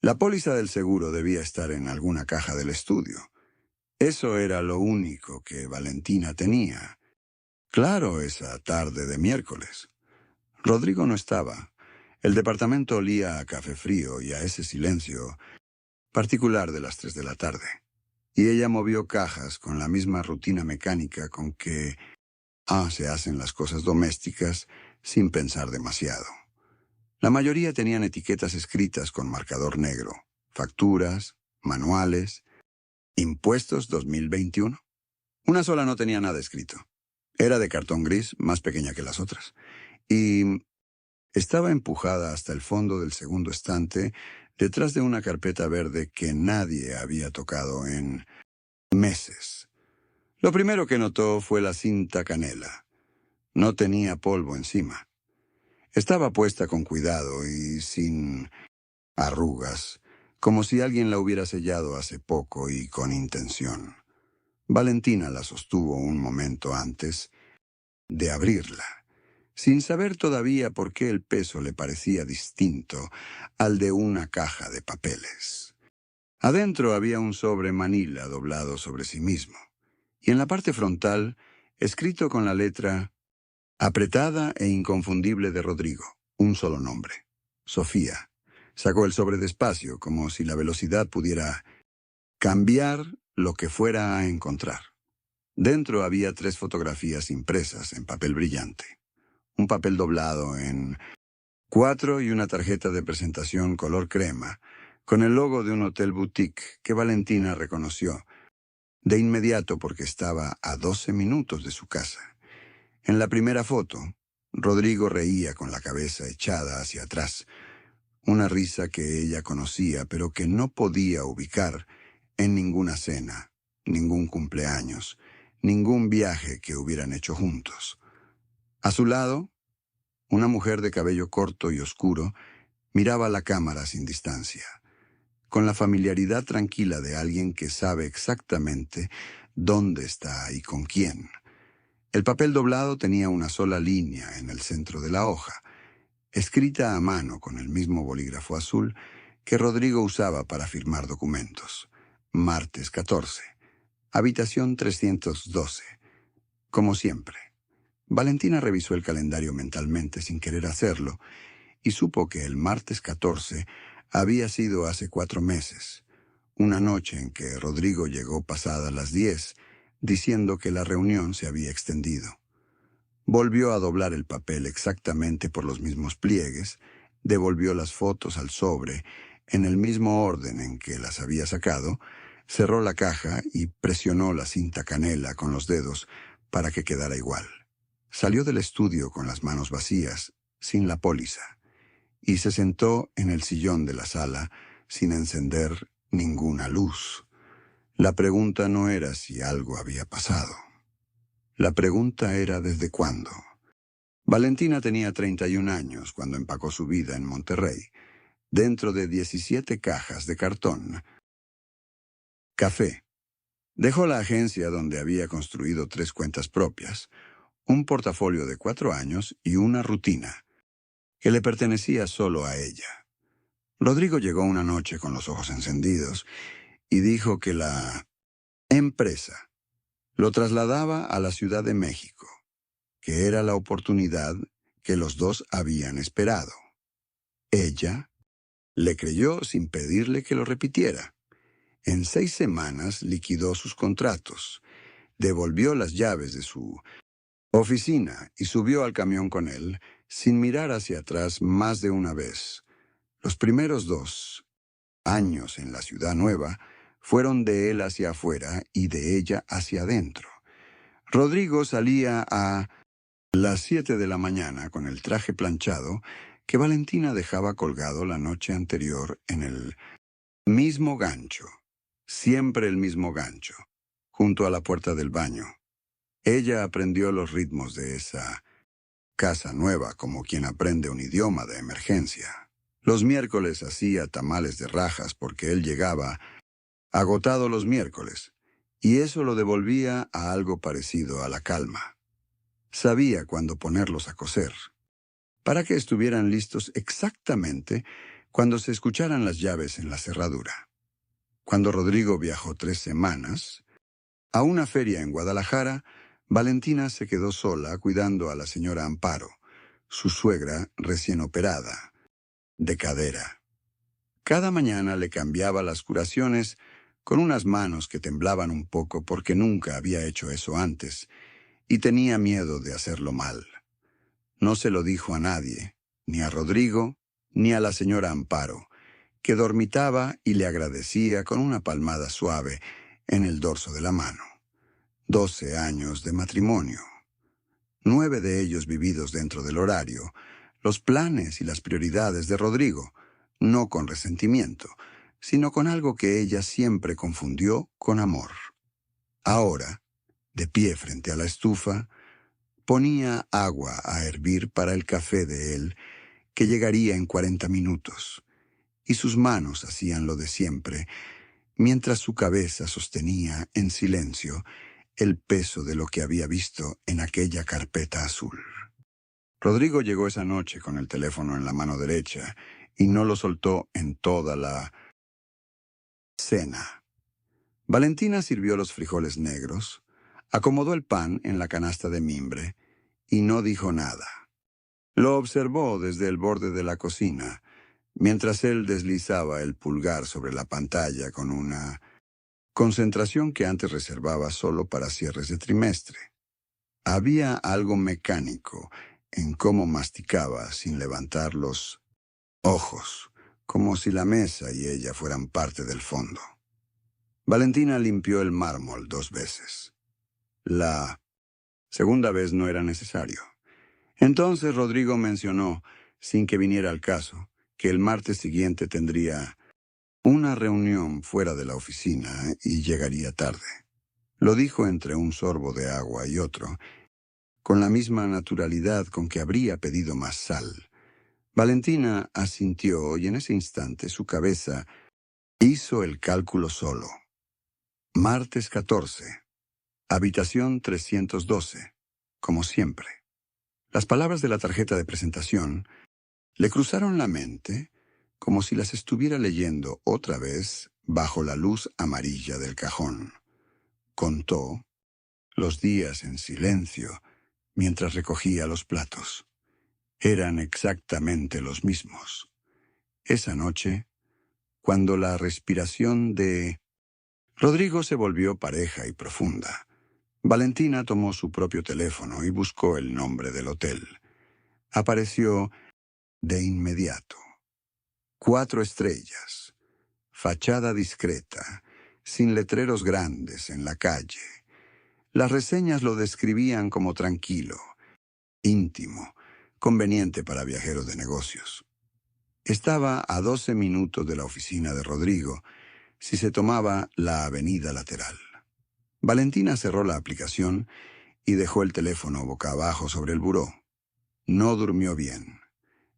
La póliza del seguro debía estar en alguna caja del estudio. Eso era lo único que Valentina tenía. Claro, esa tarde de miércoles. Rodrigo no estaba. El departamento olía a café frío y a ese silencio particular de las 3 de la tarde. Y ella movió cajas con la misma rutina mecánica con que se hacen las cosas domésticas sin pensar demasiado. La mayoría tenían etiquetas escritas con marcador negro, facturas, manuales, impuestos 2021. Una sola no tenía nada escrito. Era de cartón gris, más pequeña que las otras, y estaba empujada hasta el fondo del segundo estante, detrás de una carpeta verde que nadie había tocado en meses. Lo primero que notó fue la cinta canela. No tenía polvo encima. Estaba puesta con cuidado y sin arrugas, como si alguien la hubiera sellado hace poco y con intención. Valentina la sostuvo un momento antes de abrirla, sin saber todavía por qué el peso le parecía distinto al de una caja de papeles. Adentro había un sobre manila doblado sobre sí mismo, y en la parte frontal, escrito con la letra apretada e inconfundible de Rodrigo, un solo nombre: Sofía. Sacó el sobre despacio, como si la velocidad pudiera cambiar lo que fuera a encontrar. Dentro había 3 fotografías impresas en papel brillante, un papel doblado en 4 y una tarjeta de presentación color crema, con el logo de un hotel boutique que Valentina reconoció de inmediato porque estaba a 12 minutos de su casa. En la primera foto, Rodrigo reía con la cabeza echada hacia atrás, una risa que ella conocía pero que no podía ubicar en ninguna cena, ningún cumpleaños, ningún viaje que hubieran hecho juntos. A su lado, una mujer de cabello corto y oscuro miraba la cámara sin distancia, con la familiaridad tranquila de alguien que sabe exactamente dónde está y con quién. El papel doblado tenía una sola línea en el centro de la hoja, escrita a mano con el mismo bolígrafo azul que Rodrigo usaba para firmar documentos. Martes 14, habitación 312. Como siempre. Valentina revisó el calendario mentalmente sin querer hacerlo y supo que el martes 14 había sido hace 4 meses, una noche en que Rodrigo llegó pasadas las 10, diciendo que la reunión se había extendido. Volvió a doblar el papel exactamente por los mismos pliegues, devolvió las fotos al sobre en el mismo orden en que las había sacado, cerró la caja y presionó la cinta canela con los dedos para que quedara igual. Salió del estudio con las manos vacías, sin la póliza, y se sentó en el sillón de la sala sin encender ninguna luz. La pregunta no era si algo había pasado. La pregunta era ¿desde cuándo? Valentina tenía 31 años cuando empacó su vida en Monterrey, dentro de 17 cajas de cartón. Café. Dejó la agencia donde había construido 3 cuentas propias, un portafolio de 4 años y una rutina que le pertenecía solo a ella. Rodrigo llegó una noche con los ojos encendidos y dijo que la empresa lo trasladaba a la Ciudad de México, que era la oportunidad que los dos habían esperado. Ella le creyó sin pedirle que lo repitiera. En 6 semanas liquidó sus contratos, devolvió las llaves de su oficina y subió al camión con él, sin mirar hacia atrás más de una vez. Los primeros 2 años en la ciudad nueva fueron de él hacia afuera y de ella hacia adentro. Rodrigo salía a las 7 de la mañana con el traje planchado que Valentina dejaba colgado la noche anterior en el mismo gancho, siempre el mismo gancho, junto a la puerta del baño. Ella aprendió los ritmos de esa casa nueva como quien aprende un idioma de emergencia. Los miércoles hacía tamales de rajas porque él llegaba agotado los miércoles, y eso lo devolvía a algo parecido a la calma. Sabía cuándo ponerlos a cocer, para que estuvieran listos exactamente cuando se escucharan las llaves en la cerradura. Cuando Rodrigo viajó 3 semanas a una feria en Guadalajara, Valentina se quedó sola cuidando a la señora Amparo, su suegra recién operada, de cadera. Cada mañana le cambiaba las curaciones con unas manos que temblaban un poco porque nunca había hecho eso antes y tenía miedo de hacerlo mal. No se lo dijo a nadie, ni a Rodrigo, ni a la señora Amparo, que dormitaba y le agradecía con una palmada suave en el dorso de la mano. 12 años de matrimonio. 9 de ellos vividos dentro del horario, los planes y las prioridades de Rodrigo, no con resentimiento, sino con algo que ella siempre confundió con amor. Ahora, de pie frente a la estufa, ponía agua a hervir para el café de él, que llegaría en 40 minutos, y sus manos hacían lo de siempre, mientras su cabeza sostenía en silencio el peso de lo que había visto en aquella carpeta azul. Rodrigo llegó esa noche con el teléfono en la mano derecha y no lo soltó en toda la cena. Valentina sirvió los frijoles negros, acomodó el pan en la canasta de mimbre y no dijo nada. Lo observó desde el borde de la cocina, mientras él deslizaba el pulgar sobre la pantalla con una concentración que antes reservaba solo para cierres de trimestre. Había algo mecánico en cómo masticaba sin levantar los ojos, como si la mesa y ella fueran parte del fondo. Valentina limpió el mármol 2 veces. La segunda vez no era necesario. Entonces Rodrigo mencionó, sin que viniera al caso, que el martes siguiente tendría una reunión fuera de la oficina y llegaría tarde. Lo dijo entre un sorbo de agua y otro, con la misma naturalidad con que habría pedido más sal. Valentina asintió y en ese instante su cabeza hizo el cálculo solo. Martes 14. Habitación 312. Como siempre. Las palabras de la tarjeta de presentación le cruzaron la mente como si las estuviera leyendo otra vez bajo la luz amarilla del cajón. Contó los días en silencio mientras recogía los platos. Eran exactamente los mismos. Esa noche, cuando la respiración de Rodrigo se volvió pareja y profunda, Valentina tomó su propio teléfono y buscó el nombre del hotel. Apareció de inmediato. 4 estrellas. Fachada discreta, sin letreros grandes en la calle. Las reseñas lo describían como tranquilo, íntimo, conveniente para viajeros de negocios. Estaba a 12 minutos de la oficina de Rodrigo, si se tomaba la avenida lateral. Valentina cerró la aplicación y dejó el teléfono boca abajo sobre el buró. No durmió bien.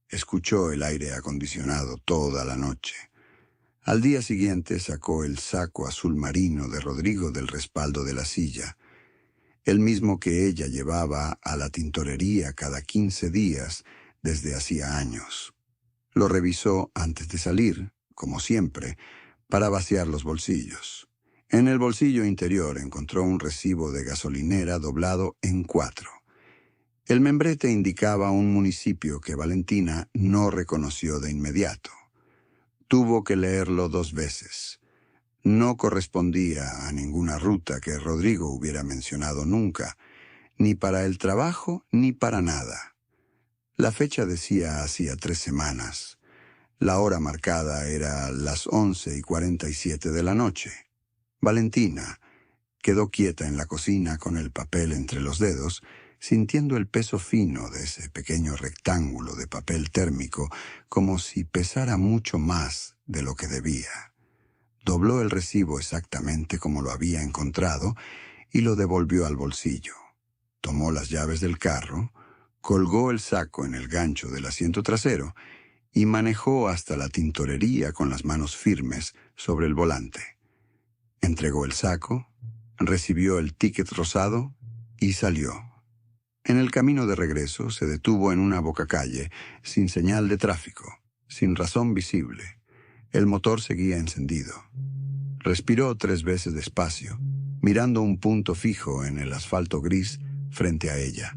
Escuchó el aire acondicionado toda la noche. Al día siguiente sacó el saco azul marino de Rodrigo del respaldo de la silla, el mismo que ella llevaba a la tintorería cada 15 días desde hacía años. Lo revisó antes de salir, como siempre, para vaciar los bolsillos. En el bolsillo interior encontró un recibo de gasolinera doblado en 4. El membrete indicaba un municipio que Valentina no reconoció de inmediato. Tuvo que leerlo 2 veces. No correspondía a ninguna ruta que Rodrigo hubiera mencionado nunca, ni para el trabajo ni para nada. La fecha decía hacía 3 semanas. La hora marcada era las 11:47 de la noche. Valentina quedó quieta en la cocina con el papel entre los dedos, sintiendo el peso fino de ese pequeño rectángulo de papel térmico, como si pesara mucho más de lo que debía. Dobló el recibo exactamente como lo había encontrado y lo devolvió al bolsillo. Tomó las llaves del carro, colgó el saco en el gancho del asiento trasero y manejó hasta la tintorería con las manos firmes sobre el volante. Entregó el saco, recibió el ticket rosado y salió. En el camino de regreso se detuvo en una bocacalle sin señal de tráfico. sin razón visible. El motor seguía encendido. Respiró 3 veces despacio, mirando un punto fijo en el asfalto gris frente a ella.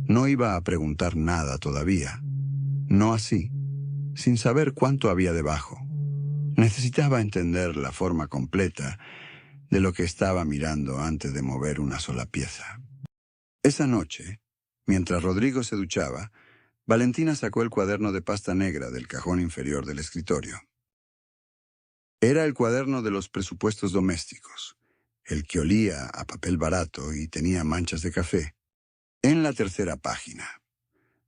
No iba a preguntar nada todavía. No así, sin saber cuánto había debajo. Necesitaba entender la forma completa de lo que estaba mirando antes de mover una sola pieza. Esa noche, mientras Rodrigo se duchaba, Valentina sacó el cuaderno de pasta negra del cajón inferior del escritorio. Era el cuaderno de los presupuestos domésticos, el que olía a papel barato y tenía manchas de café. En la tercera página,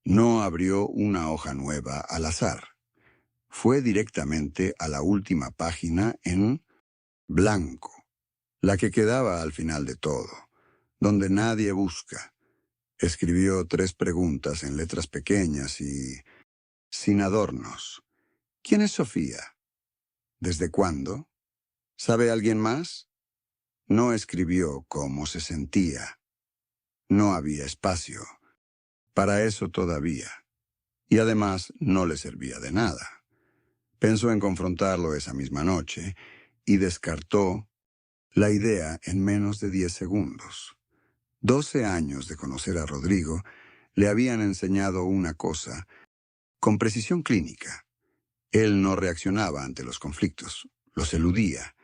no abrió una hoja nueva al azar. Fue directamente a la última página en blanco, la que quedaba al final de todo, donde nadie busca. Escribió 3 preguntas en letras pequeñas y sin adornos. ¿Quién es Sofía? ¿Desde cuándo? ¿Sabe alguien más? No escribió cómo se sentía. No había espacio para eso todavía. Y además no le servía de nada. Pensó en confrontarlo esa misma noche y descartó la idea en menos de 10 segundos. 12 años de conocer a Rodrigo le habían enseñado una cosa con precisión clínica. Él no reaccionaba ante los conflictos, los eludía.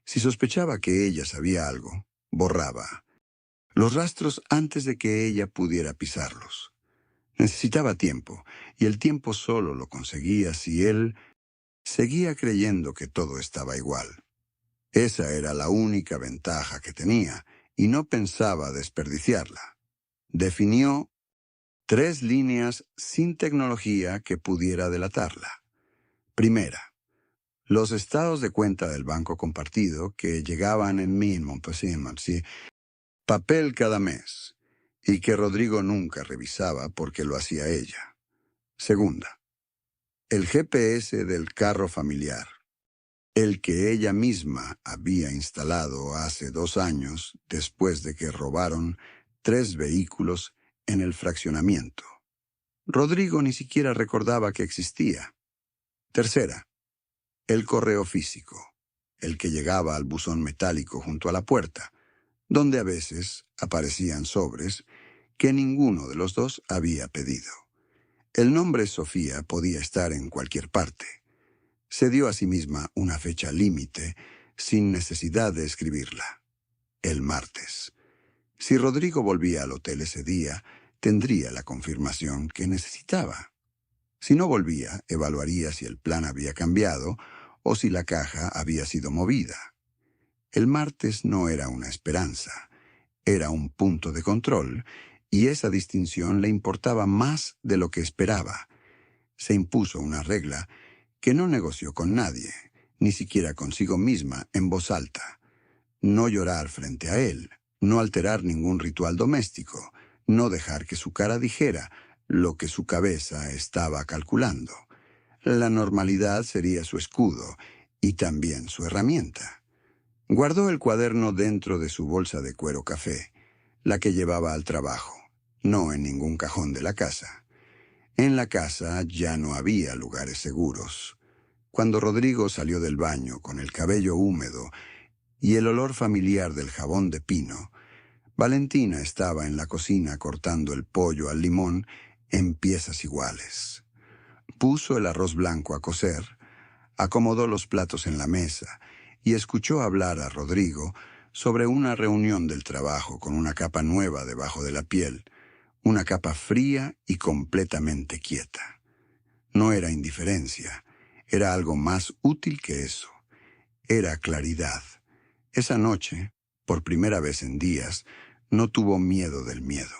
Si sospechaba que ella sabía algo, borraba los rastros antes de que ella pudiera pisarlos. Necesitaba tiempo, y el tiempo solo lo conseguía si él seguía creyendo que todo estaba igual. Esa era la única ventaja que tenía, y no pensaba desperdiciarla. Definió 3 líneas sin tecnología que pudiera delatarla. Primera, los estados de cuenta del banco compartido que llegaban en Montpensier, papel cada mes, y que Rodrigo nunca revisaba porque lo hacía ella. Segunda, el GPS del carro familiar, el que ella misma había instalado hace 2 años después de que robaron 3 vehículos en el fraccionamiento. Rodrigo ni siquiera recordaba que existía. Tercera, el correo físico, el que llegaba al buzón metálico junto a la puerta, donde a veces aparecían sobres que ninguno de los dos había pedido. El nombre Sofía podía estar en cualquier parte. Se dio a sí misma una fecha límite sin necesidad de escribirla. El martes. Si Rodrigo volvía al hotel ese día, tendría la confirmación que necesitaba. Si no volvía, evaluaría si el plan había cambiado o si la caja había sido movida. El martes no era una esperanza, era un punto de control, y esa distinción le importaba más de lo que esperaba. Se impuso una regla que no negoció con nadie, ni siquiera consigo misma, en voz alta. No llorar frente a él, no alterar ningún ritual doméstico, no dejar que su cara dijera lo que su cabeza estaba calculando. La normalidad sería su escudo y también su herramienta. Guardó el cuaderno dentro de su bolsa de cuero café, la que llevaba al trabajo, no en ningún cajón de la casa. En la casa ya no había lugares seguros. Cuando Rodrigo salió del baño con el cabello húmedo y el olor familiar del jabón de pino, Valentina estaba en la cocina cortando el pollo al limón en piezas iguales. Puso el arroz blanco a cocer, acomodó los platos en la mesa y escuchó hablar a Rodrigo sobre una reunión del trabajo con una capa nueva debajo de la piel, una capa fría y completamente quieta. No era indiferencia, era algo más útil que eso. Era claridad. Esa noche, por primera vez en días, no tuvo miedo del miedo.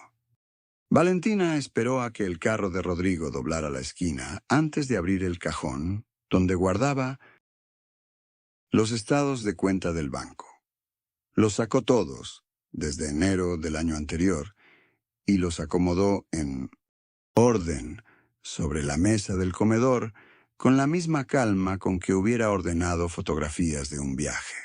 Valentina esperó a que el carro de Rodrigo doblara la esquina antes de abrir el cajón donde guardaba los estados de cuenta del banco. Los sacó todos, desde enero del año anterior, y los acomodó en orden sobre la mesa del comedor con la misma calma con que hubiera ordenado fotografías de un viaje.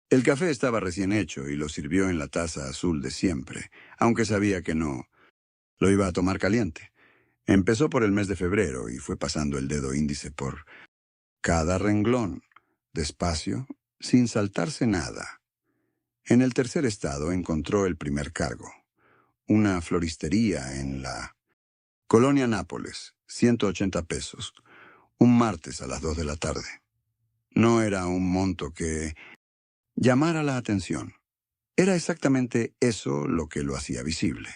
El café estaba recién hecho y lo sirvió en la taza azul de siempre, aunque sabía que no lo iba a tomar caliente. Empezó por el mes de febrero y fue pasando el dedo índice por cada renglón, despacio, sin saltarse nada. En el tercer estado encontró el primer cargo, una floristería en la Colonia Nápoles, 180 pesos, un martes a las 2 de la tarde. No era un monto que llamara la atención. Era exactamente eso lo que lo hacía visible.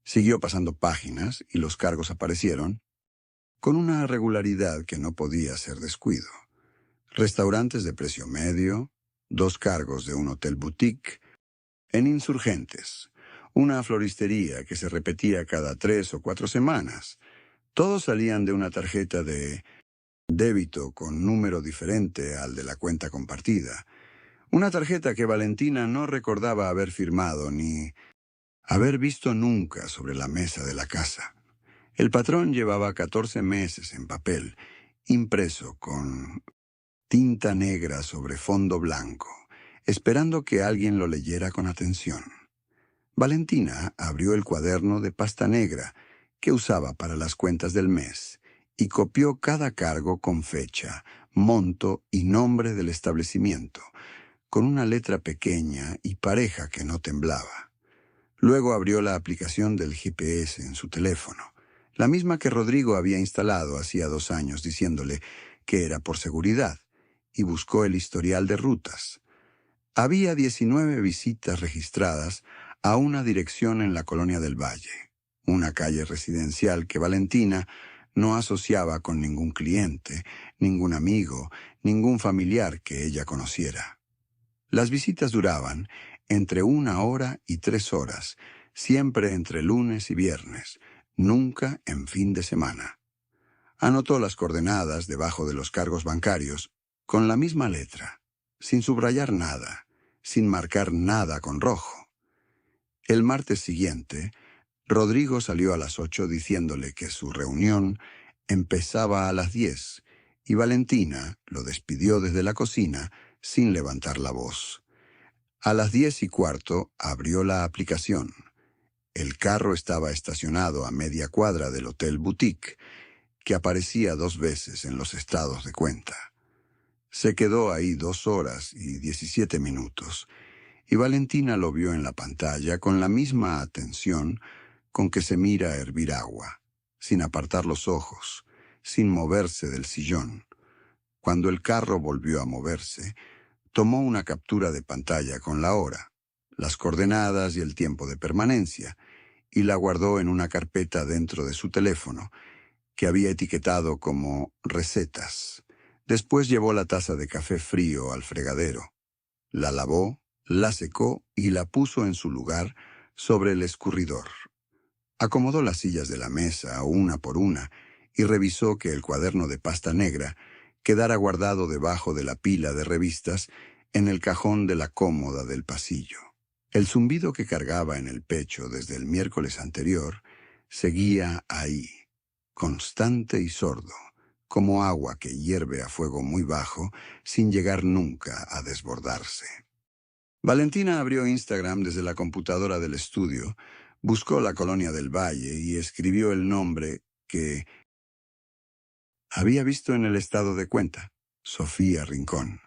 Siguió pasando páginas y los cargos aparecieron con una regularidad que no podía ser descuido. Restaurantes de precio medio, 2 cargos de un hotel boutique, en Insurgentes, una floristería que se repetía cada 3 o 4 semanas. Todos salían de una tarjeta de débito con número diferente al de la cuenta compartida. Una tarjeta que Valentina no recordaba haber firmado ni haber visto nunca sobre la mesa de la casa. El patrón llevaba 14 meses en papel, impreso con tinta negra sobre fondo blanco, esperando que alguien lo leyera con atención. Valentina abrió el cuaderno de pasta negra que usaba para las cuentas del mes y copió cada cargo con fecha, monto y nombre del establecimiento, con una letra pequeña y pareja que no temblaba. Luego abrió la aplicación del GPS en su teléfono, la misma que Rodrigo había instalado hacía 2 años diciéndole que era por seguridad, y buscó el historial de rutas. Había 19 visitas registradas a una dirección en la Colonia del Valle, una calle residencial que Valentina no asociaba con ningún cliente, ningún amigo, ningún familiar que ella conociera. Las visitas duraban entre 1 hora y 3 horas, siempre entre lunes y viernes, nunca en fin de semana. Anotó las coordenadas debajo de los cargos bancarios con la misma letra, sin subrayar nada, sin marcar nada con rojo. El martes siguiente, Rodrigo salió a las 8 diciéndole que su reunión empezaba a las 10 y Valentina lo despidió desde la cocina sin levantar la voz. A las 10:15 abrió la aplicación. El carro estaba estacionado a media cuadra del Hotel Boutique, que aparecía 2 veces en los estados de cuenta. Se quedó ahí 2 horas y 17 minutos, y Valentina lo vio en la pantalla con la misma atención con que se mira a hervir agua, sin apartar los ojos, sin moverse del sillón. Cuando el carro volvió a moverse, tomó una captura de pantalla con la hora, las coordenadas y el tiempo de permanencia, y la guardó en una carpeta dentro de su teléfono, que había etiquetado como recetas. Después llevó la taza de café frío al fregadero. La lavó, la secó y la puso en su lugar sobre el escurridor. Acomodó las sillas de la mesa una por una y revisó que el cuaderno de pasta negra quedara guardado debajo de la pila de revistas en el cajón de la cómoda del pasillo. El zumbido que cargaba en el pecho desde el miércoles anterior seguía ahí, constante y sordo, como agua que hierve a fuego muy bajo sin llegar nunca a desbordarse. Valentina abrió Instagram desde la computadora del estudio, buscó la Colonia del Valle y escribió el nombre que había visto en el estado de cuenta, Sofía Rincón.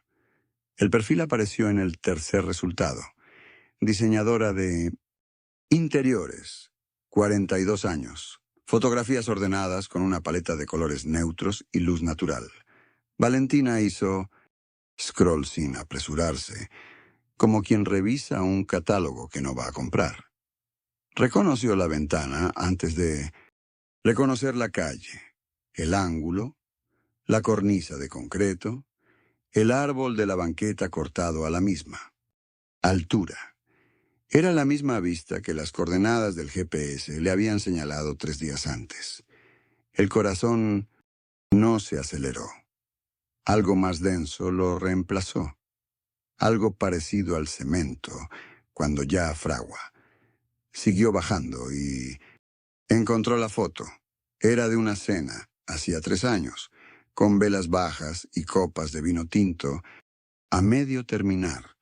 El perfil apareció en el tercer resultado. Diseñadora de interiores, 42 años. Fotografías ordenadas con una paleta de colores neutros y luz natural. Valentina hizo scroll sin apresurarse, como quien revisa un catálogo que no va a comprar. Reconoció la ventana antes de reconocer la calle, el ángulo, la cornisa de concreto, el árbol de la banqueta cortado a la misma. Altura. Era la misma vista que las coordenadas del GPS le habían señalado 3 días antes. El corazón no se aceleró. Algo más denso lo reemplazó. Algo parecido al cemento, cuando ya fragua. Siguió bajando y encontró la foto. Era de una cena, hacía 3 años, con velas bajas y copas de vino tinto, a medio terminar.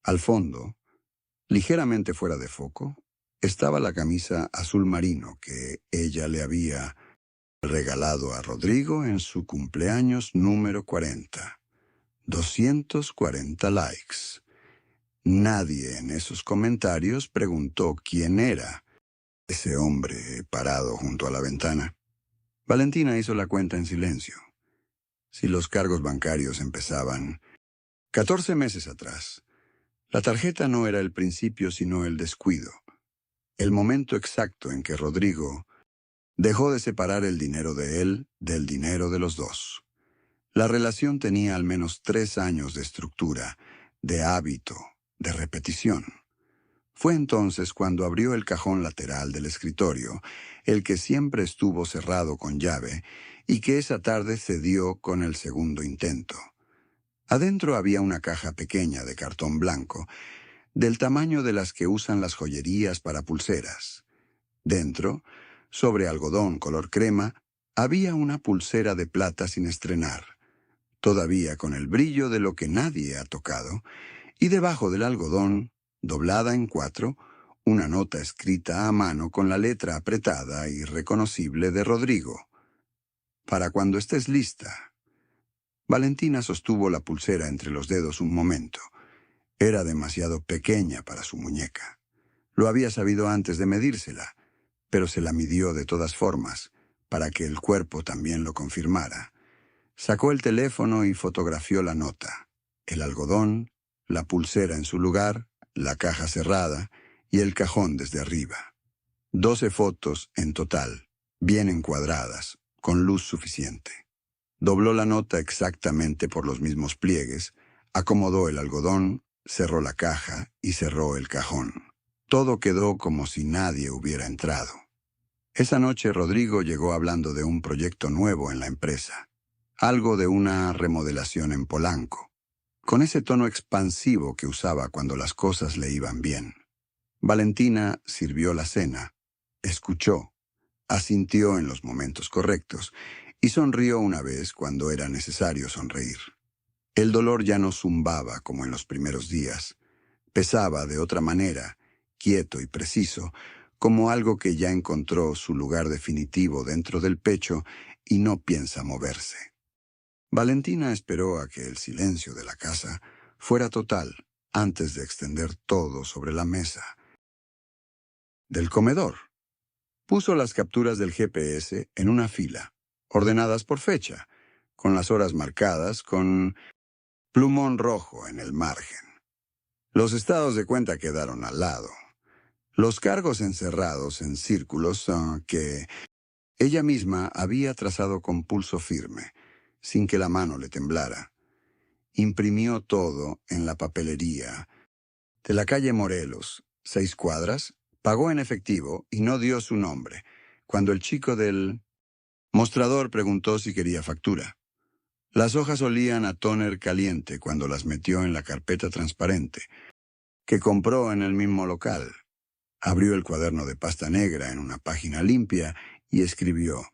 Al fondo, ligeramente fuera de foco, estaba la camisa azul marino que ella le había regalado a Rodrigo en su cumpleaños número 40. 240 likes. Nadie en esos comentarios preguntó quién era ese hombre parado junto a la ventana. Valentina hizo la cuenta en silencio. Si los cargos bancarios empezaban 14 meses atrás, la tarjeta no era el principio sino el descuido, el momento exacto en que Rodrigo dejó de separar el dinero de él del dinero de los dos. La relación tenía al menos 3 años de estructura, de hábito, de repetición. Fue entonces cuando abrió el cajón lateral del escritorio, el que siempre estuvo cerrado con llave y que esa tarde cedió con el segundo intento. Adentro había una caja pequeña de cartón blanco, del tamaño de las que usan las joyerías para pulseras. Dentro, sobre algodón color crema, había una pulsera de plata sin estrenar, todavía con el brillo de lo que nadie ha tocado, y debajo del algodón, doblada en 4, una nota escrita a mano con la letra apretada y reconocible de Rodrigo. Para cuando estés lista. Valentina sostuvo la pulsera entre los dedos un momento. Era demasiado pequeña para su muñeca. Lo había sabido antes de medírsela, pero se la midió de todas formas, para que el cuerpo también lo confirmara. Sacó el teléfono y fotografió la nota, el algodón, la pulsera en su lugar, la caja cerrada y el cajón desde arriba. 12 fotos en total, bien encuadradas, con luz suficiente. Dobló la nota exactamente por los mismos pliegues, acomodó el algodón, cerró la caja y cerró el cajón. Todo quedó como si nadie hubiera entrado. Esa noche Rodrigo llegó hablando de un proyecto nuevo en la empresa, algo de una remodelación en Polanco, con ese tono expansivo que usaba cuando las cosas le iban bien. Valentina sirvió la cena, escuchó, asintió en los momentos correctos y sonrió una vez cuando era necesario sonreír. El dolor ya no zumbaba como en los primeros días, pesaba de otra manera, quieto y preciso, como algo que ya encontró su lugar definitivo dentro del pecho y no piensa moverse. Valentina esperó a que el silencio de la casa fuera total antes de extender todo sobre la mesa. Del comedor. Puso las capturas del GPS en una fila, ordenadas por fecha, con las horas marcadas con plumón rojo en el margen. Los estados de cuenta quedaron al lado. Los cargos encerrados en círculos que ella misma había trazado con pulso firme, sin que la mano le temblara. Imprimió todo en la papelería de la calle Morelos, 6 cuadras, pagó en efectivo y no dio su nombre, cuando el chico del mostrador preguntó si quería factura. Las hojas olían a tóner caliente cuando las metió en la carpeta transparente, que compró en el mismo local. Abrió el cuaderno de pasta negra en una página limpia y escribió,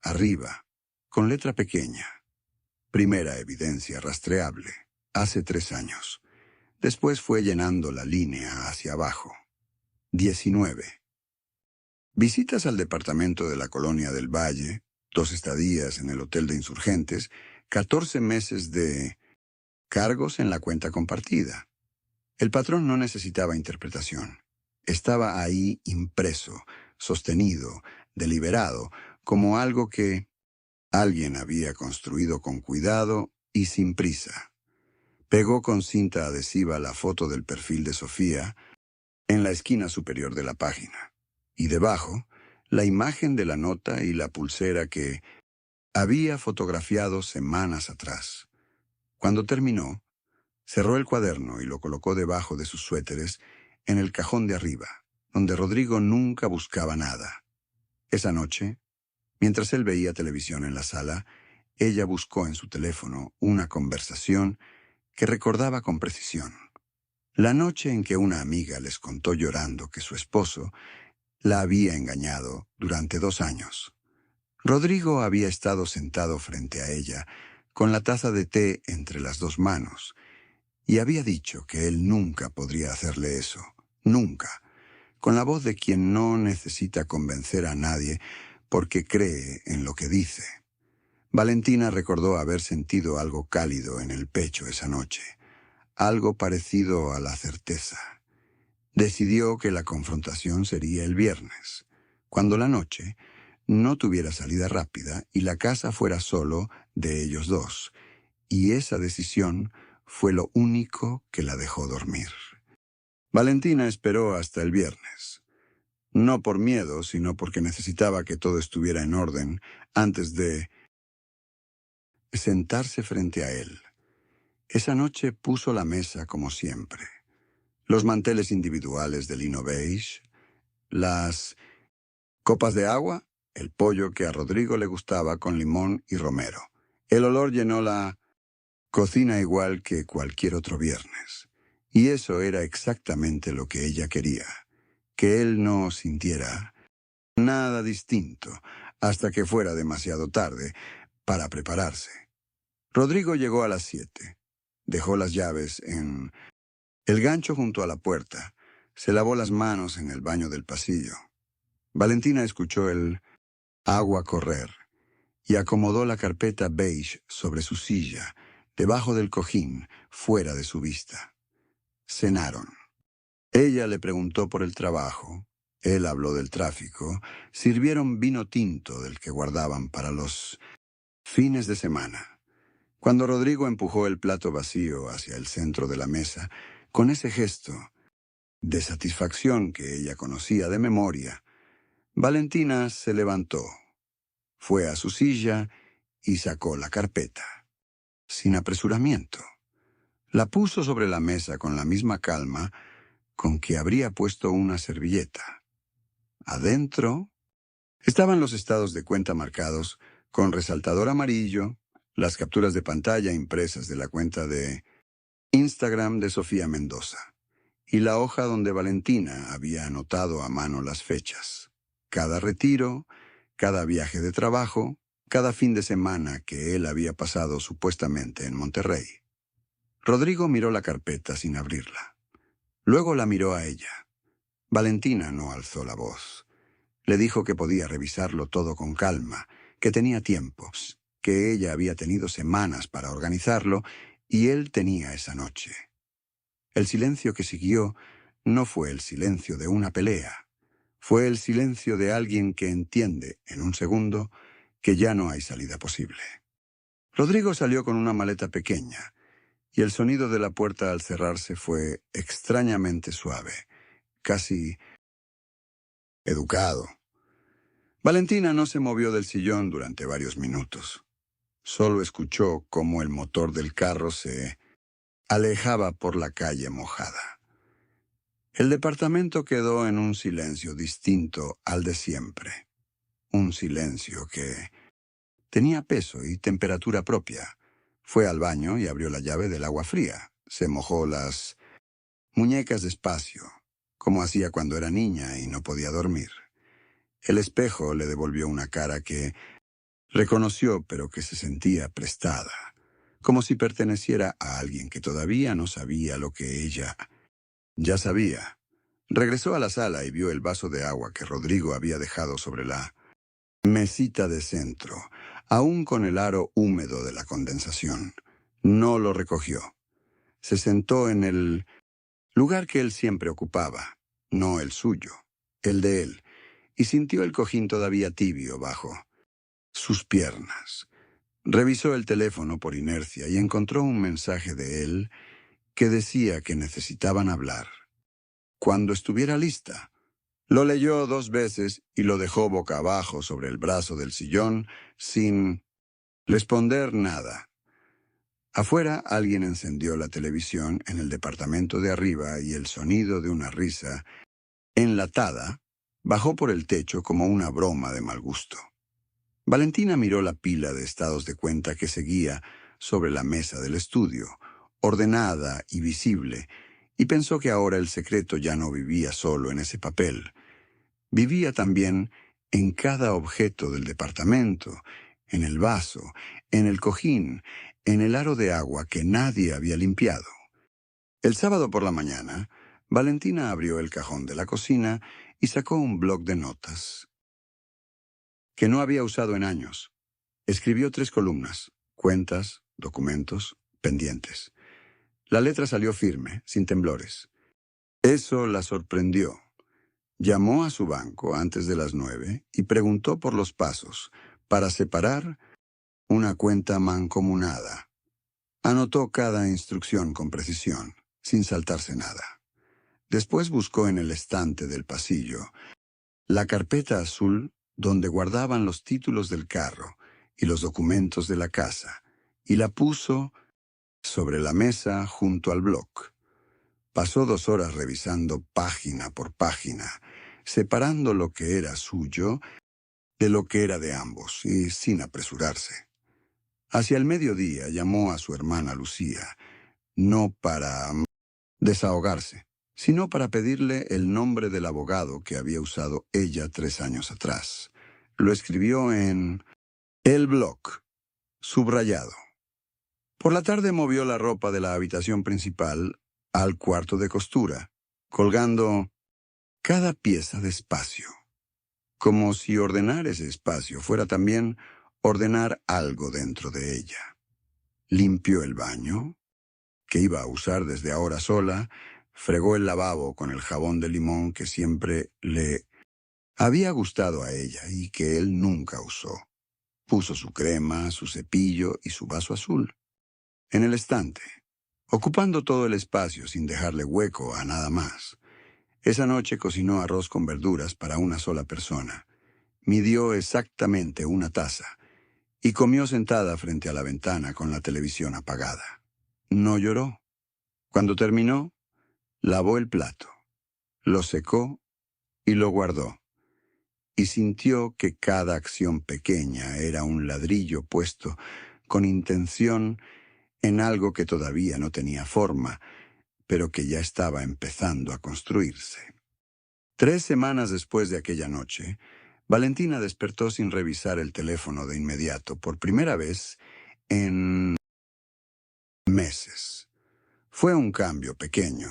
arriba, con letra pequeña, primera evidencia rastreable, hace 3 años. Después fue llenando la línea hacia abajo. 19. Visitas al departamento de la Colonia del Valle, 2 estadías en el Hotel de Insurgentes, 14 meses de cargos en la cuenta compartida. El patrón no necesitaba interpretación. Estaba ahí impreso, sostenido, deliberado, como algo que alguien había construido con cuidado y sin prisa. Pegó con cinta adhesiva la foto del perfil de Sofía en la esquina superior de la página, y debajo, la imagen de la nota y la pulsera que había fotografiado semanas atrás. Cuando terminó, cerró el cuaderno y lo colocó debajo de sus suéteres en el cajón de arriba, donde Rodrigo nunca buscaba nada. Esa noche, mientras él veía televisión en la sala, ella buscó en su teléfono una conversación que recordaba con precisión. La noche en que una amiga les contó llorando que su esposo la había engañado durante 2 años. Rodrigo había estado sentado frente a ella, con la taza de té entre las 2 manos, y había dicho que él nunca podría hacerle eso, nunca, con la voz de quien no necesita convencer a nadie porque cree en lo que dice. Valentina recordó haber sentido algo cálido en el pecho esa noche, algo parecido a la certeza. Decidió que la confrontación sería el viernes, cuando la noche no tuviera salida rápida y la casa fuera solo de ellos dos, y esa decisión fue lo único que la dejó dormir. Valentina esperó hasta el viernes, no por miedo, sino porque necesitaba que todo estuviera en orden antes de sentarse frente a él. Esa noche puso la mesa como siempre. Los manteles individuales de lino beige, las copas de agua, el pollo que a Rodrigo le gustaba con limón y romero. El olor llenó la cocina igual que cualquier otro viernes. Y eso era exactamente lo que ella quería, que él no sintiera nada distinto hasta que fuera demasiado tarde para prepararse. Rodrigo llegó a las 7. Dejó las llaves en el gancho junto a la puerta. Se lavó las manos en el baño del pasillo. Valentina escuchó el agua correr y acomodó la carpeta beige sobre su silla, debajo del cojín, fuera de su vista. Cenaron. Ella le preguntó por el trabajo, él habló del tráfico, sirvieron vino tinto del que guardaban para los fines de semana. Cuando Rodrigo empujó el plato vacío hacia el centro de la mesa, con ese gesto de satisfacción que ella conocía de memoria, Valentina se levantó, fue a su silla y sacó la carpeta. Sin apresuramiento. La puso sobre la mesa con la misma calma con que habría puesto una servilleta. Adentro estaban los estados de cuenta marcados con resaltador amarillo, las capturas de pantalla impresas de la cuenta de Instagram de Sofía Mendoza, y la hoja donde Valentina había anotado a mano las fechas. Cada retiro, cada viaje de trabajo, cada fin de semana que él había pasado supuestamente en Monterrey. Rodrigo miró la carpeta sin abrirla. Luego la miró a ella. Valentina no alzó la voz. Le dijo que podía revisarlo todo con calma, que tenía tiempo, que ella había tenido semanas para organizarlo y él tenía esa noche. El silencio que siguió no fue el silencio de una pelea. Fue el silencio de alguien que entiende, en un segundo, que ya no hay salida posible. Rodrigo salió con una maleta pequeña, y el sonido de la puerta al cerrarse fue extrañamente suave, casi educado. Valentina no se movió del sillón durante varios minutos. Solo escuchó cómo el motor del carro se alejaba por la calle mojada. El departamento quedó en un silencio distinto al de siempre. Un silencio que tenía peso y temperatura propia. Fue al baño y abrió la llave del agua fría. Se mojó las muñecas despacio, como hacía cuando era niña y no podía dormir. El espejo le devolvió una cara que reconoció pero que se sentía prestada, como si perteneciera a alguien que todavía no sabía lo que ella ya sabía. Regresó a la sala y vio el vaso de agua que Rodrigo había dejado sobre la mesita de centro, aún con el aro húmedo de la condensación. No lo recogió. Se sentó en el lugar que él siempre ocupaba, no el suyo, el de él, y sintió el cojín todavía tibio bajo sus piernas. Revisó el teléfono por inercia y encontró un mensaje de él que decía que necesitaban hablar. Cuando estuviera lista. Lo leyó 2 veces y lo dejó boca abajo sobre el brazo del sillón sin responder nada. Afuera alguien encendió la televisión en el departamento de arriba y el sonido de una risa enlatada bajó por el techo como una broma de mal gusto. Valentina miró la pila de estados de cuenta que seguía sobre la mesa del estudio, ordenada y visible, y pensó que ahora el secreto ya no vivía solo en ese papel. Vivía también en cada objeto del departamento, en el vaso, en el cojín, en el aro de agua que nadie había limpiado. El sábado por la mañana, Valentina abrió el cajón de la cocina y sacó un bloc de notas que no había usado en años. Escribió 3 columnas: cuentas, documentos, pendientes. La letra salió firme, sin temblores. Eso la sorprendió. Llamó a su banco antes de las 9 y preguntó por los pasos para separar una cuenta mancomunada. Anotó cada instrucción con precisión, sin saltarse nada. Después buscó en el estante del pasillo la carpeta azul donde guardaban los títulos del carro y los documentos de la casa, y la puso sobre la mesa junto al bloc. Pasó 2 horas revisando página por página, separando lo que era suyo de lo que era de ambos, y sin apresurarse. Hacia el mediodía llamó a su hermana Lucía, no para desahogarse, sino para pedirle el nombre del abogado que había usado ella 3 años atrás. Lo escribió en el bloc, subrayado. Por la tarde movió la ropa de la habitación principal al cuarto de costura, colgando cada pieza despacio, como si ordenar ese espacio fuera también ordenar algo dentro de ella. Limpió el baño, que iba a usar desde ahora sola, fregó el lavabo con el jabón de limón que siempre le había gustado a ella y que él nunca usó. Puso su crema, su cepillo y su vaso azul en el estante, ocupando todo el espacio sin dejarle hueco a nada más. Esa noche cocinó arroz con verduras para una sola persona. Midió exactamente 1 taza y comió sentada frente a la ventana con la televisión apagada. No lloró. Cuando terminó, lavó el plato, lo secó y lo guardó, y sintió que cada acción pequeña era un ladrillo puesto con intención en algo que todavía no tenía forma, pero que ya estaba empezando a construirse. 3 semanas después de aquella noche, Valentina despertó sin revisar el teléfono de inmediato, por primera vez en meses. Fue un cambio pequeño,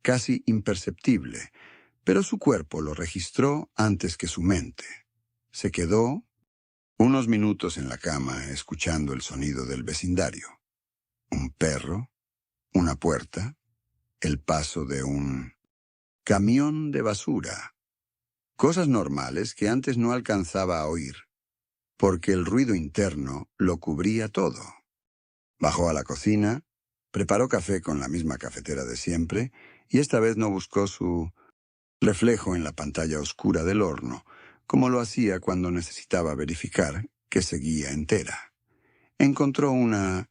casi imperceptible, pero su cuerpo lo registró antes que su mente. Se quedó unos minutos en la cama escuchando el sonido del vecindario. Un perro, una puerta, el paso de un camión de basura. Cosas normales que antes no alcanzaba a oír, porque el ruido interno lo cubría todo. Bajó a la cocina, preparó café con la misma cafetera de siempre, y esta vez no buscó su reflejo en la pantalla oscura del horno, como lo hacía cuando necesitaba verificar que seguía entera. Encontró una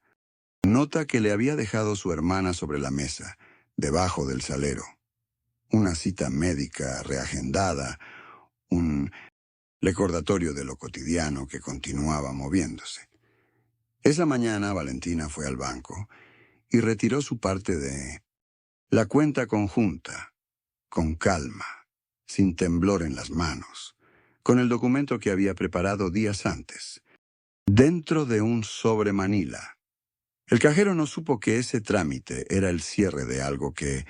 nota que le había dejado su hermana sobre la mesa, debajo del salero. Una cita médica reagendada, un recordatorio de lo cotidiano que continuaba moviéndose. Esa mañana Valentina fue al banco y retiró su parte de la cuenta conjunta, con calma, sin temblor en las manos, con el documento que había preparado días antes, dentro de un sobre manila. El cajero no supo que ese trámite era el cierre de algo que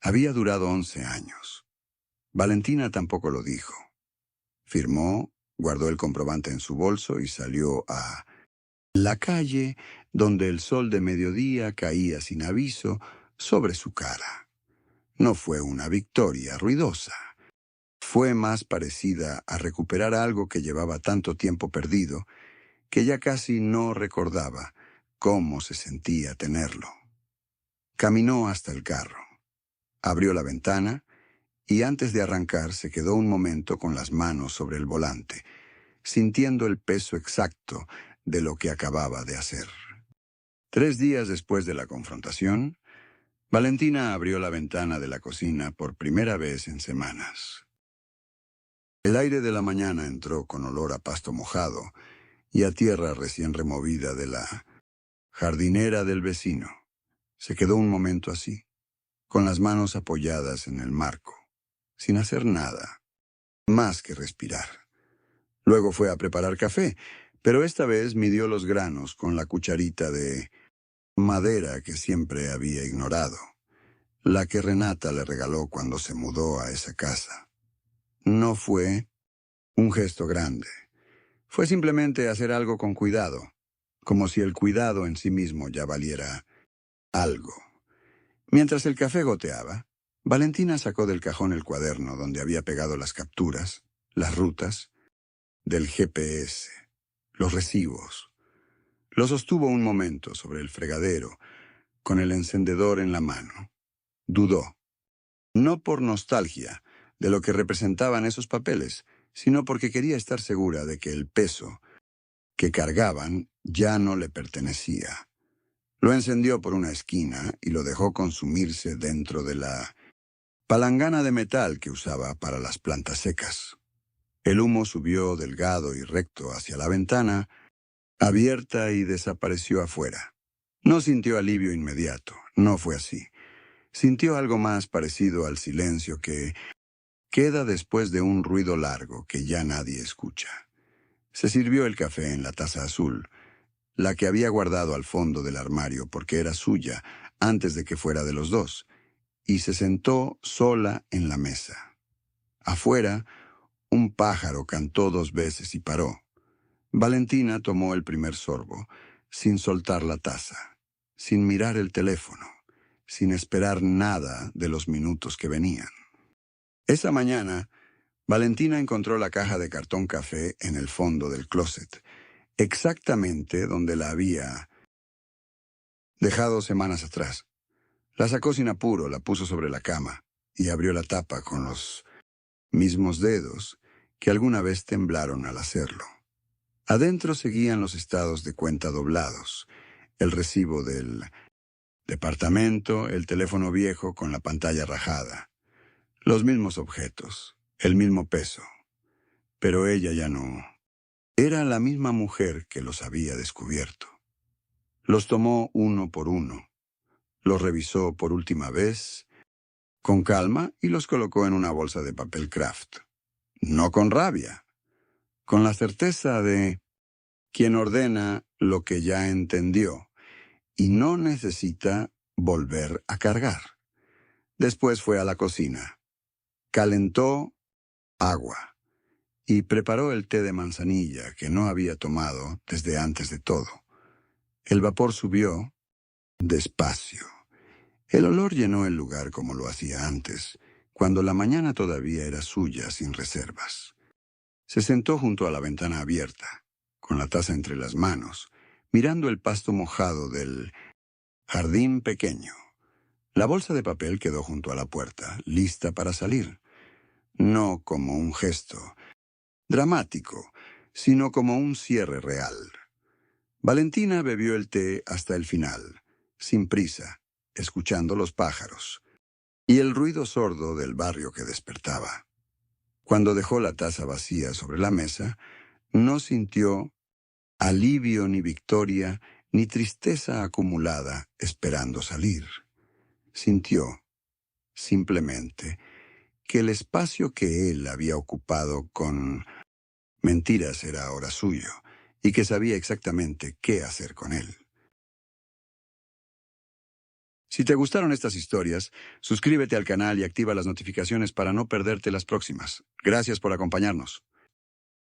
había durado 11 años. Valentina tampoco lo dijo. Firmó, guardó el comprobante en su bolso y salió a la calle, donde el sol de mediodía caía sin aviso sobre su cara. No fue una victoria ruidosa. Fue más parecida a recuperar algo que llevaba tanto tiempo perdido que ya casi no recordaba cómo se sentía tenerlo. Caminó hasta el carro, abrió la ventana y antes de arrancar se quedó un momento con las manos sobre el volante, sintiendo el peso exacto de lo que acababa de hacer. 3 días después de la confrontación, Valentina abrió la ventana de la cocina por primera vez en semanas. El aire de la mañana entró con olor a pasto mojado y a tierra recién removida de la jardinera del vecino. Se quedó un momento así, con las manos apoyadas en el marco, sin hacer nada, más que respirar. Luego fue a preparar café, pero esta vez midió los granos con la cucharita de madera que siempre había ignorado. la que Renata le regaló cuando se mudó a esa casa. No fue un gesto grande. Fue simplemente hacer algo con cuidado, como si el cuidado en sí mismo ya valiera algo. Mientras el café goteaba, Valentina sacó del cajón el cuaderno donde había pegado las capturas, las rutas, del GPS, los recibos. Lo sostuvo un momento sobre el fregadero, con el encendedor en la mano. Dudó. No por nostalgia de lo que representaban esos papeles, sino porque quería estar segura de que el peso que cargaban ya no le pertenecía. Lo encendió por una esquina y lo dejó consumirse dentro de la palangana de metal que usaba para las plantas secas. El humo subió delgado y recto hacia la ventana, abierta, y desapareció afuera. No sintió alivio inmediato, no fue así. Sintió algo más parecido al silencio que queda después de un ruido largo que ya nadie escucha. Se sirvió el café en la taza azul, la que había guardado al fondo del armario porque era suya antes de que fuera de los dos, y se sentó sola en la mesa. Afuera, un pájaro cantó 2 veces y paró. Valentina tomó el primer sorbo, sin soltar la taza, sin mirar el teléfono, sin esperar nada de los minutos que venían. Esa mañana, Valentina encontró la caja de cartón café en el fondo del closet, exactamente donde la había dejado semanas atrás. La sacó sin apuro, la puso sobre la cama y abrió la tapa con los mismos dedos que alguna vez temblaron al hacerlo. Adentro seguían los estados de cuenta doblados, el recibo del departamento, el teléfono viejo con la pantalla rajada, los mismos objetos, el mismo peso. Pero ella ya no. Era la misma mujer que los había descubierto. Los tomó uno por uno, los revisó por última vez, con calma, y los colocó en una bolsa de papel craft. No con rabia, con la certeza de quien ordena lo que ya entendió y no necesita volver a cargar. Después fue a la cocina, calentó agua y preparó el té de manzanilla que no había tomado desde antes de todo. El vapor subió despacio. El olor llenó el lugar como lo hacía antes, cuando la mañana todavía era suya sin reservas. Se sentó junto a la ventana abierta, con la taza entre las manos, mirando el pasto mojado del jardín pequeño. La bolsa de papel quedó junto a la puerta, lista para salir. No como un gesto dramático, sino como un cierre real. Valentina bebió el té hasta el final, sin prisa, escuchando los pájaros y el ruido sordo del barrio que despertaba. Cuando dejó la taza vacía sobre la mesa, no sintió alivio ni victoria ni tristeza acumulada esperando salir. Sintió, simplemente, que el espacio que él había ocupado con mentiras era ahora suyo y que sabía exactamente qué hacer con él. Si te gustaron estas historias, suscríbete al canal y activa las notificaciones para no perderte las próximas. Gracias por acompañarnos.